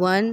1